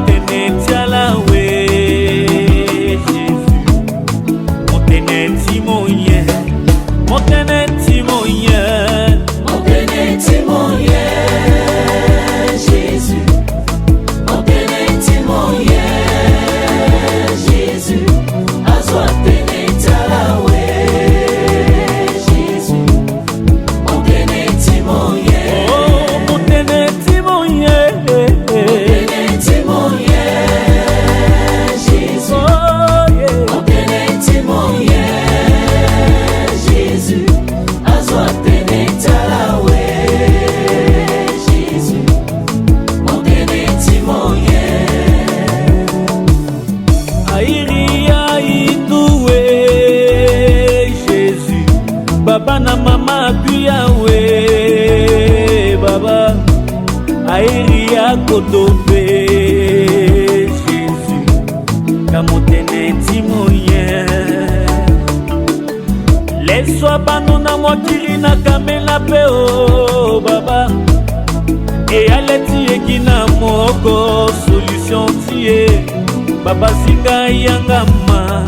tene tialawe Jésus mon tene timoye mon tene timoye mon tene timoye Jésus mon tene timoye Jésus azwa tene tialawe Jésus mon tene timoye oh mon tene timoye Baba na mama kuyawe Baba Airia kodobe Jésus Kamotene timoye Laisse-moi bano na mwakiri na kamela peo Baba Et aleti ekina moko solution tie Baba singa yangama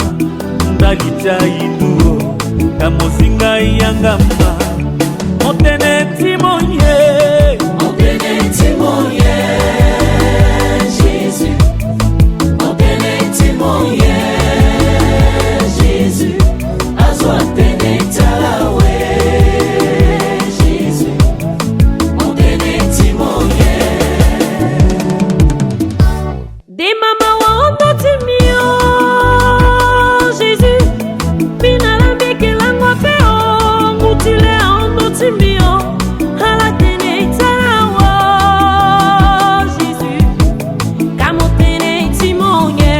Ndalita iduo Kamosinga yangamba mon tene timoye Jésus mon tene timoye Jésus azwa tene talawe Jésus mon tene timoye de mama wa ondo timio Jésus binala bekelango peo mutile ondo timio hala tene talawa Jésus kamo tene timoye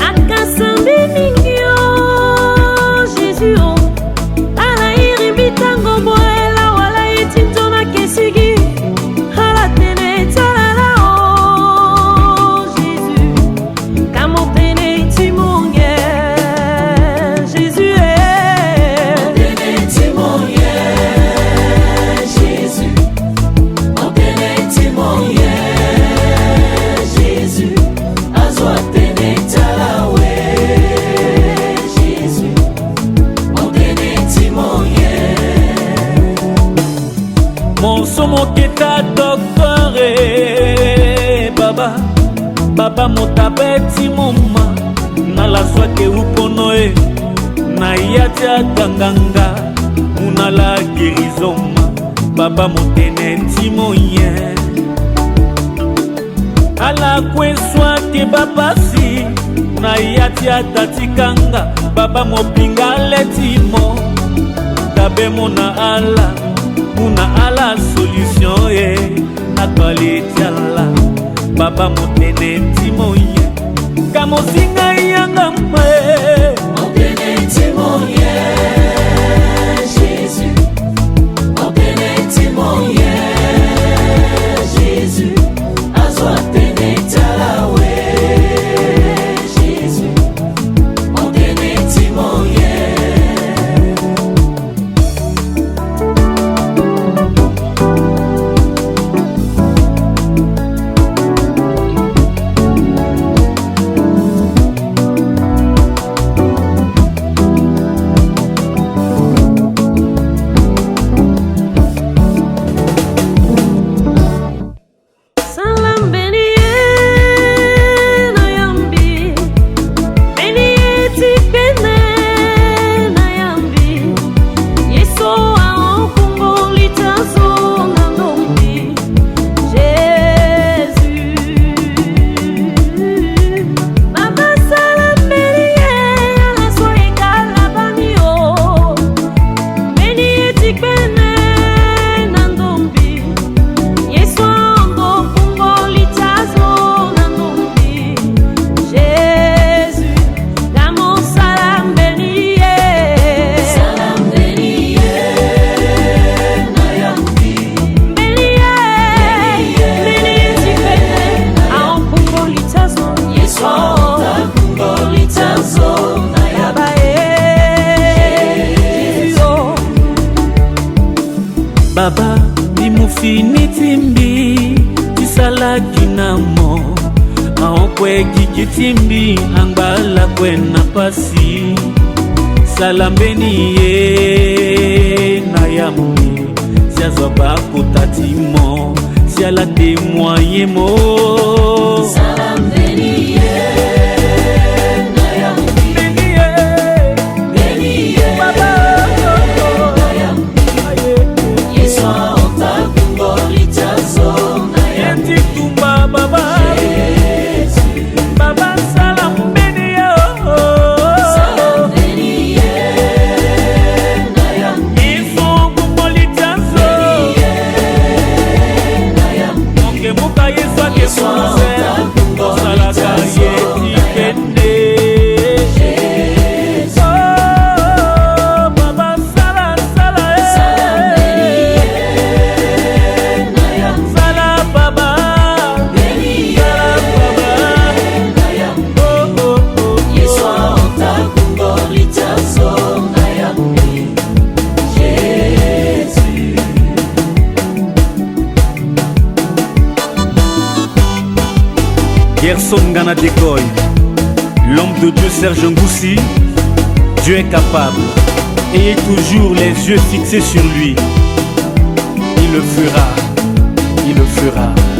akasambi mingio Jésus ala iribitango boela wala itintona kesigi hala tene talala Jésus kamo tene timoye Jésus tene timoye Jésus mon tene timoye Jésus azwa tene talawe Jésus mon tene timoye mon somo keta docteur Baba Baba motabeti moma na la soake uponoe na yatia kanganga una la guérisoma Baba motene timoye ala kweswa ke babasi na yatia tatikanga Baba mopinga letimo tabe mona ala solution na kwaletiala Baba motene timoye kamosinga yangamba mon tene timoye Jésus mon tene timoye Jésus azwa tene talawe Jésus mon tene timoye Baba, bimufini timbi saki namo aokwe kikitimbi angbala kwena pasi salambeni ye na yambi siazwa bakutatimo siala témoigné mo salambeni ye na yambi beni ye baba na yambi yeswa otakungoli chazo na yambi tumba baba baba salambeni ye salambeni ye na yambi ifungumoli chazo na yambi ongemuka yeswa kefuze osalaka yeti kende Gerson Gana Dekoy, l'homme de Dieu Serge Ngoussi, Dieu est capable. Ayez toujours les yeux fixés sur lui. Il le fera, il le fera.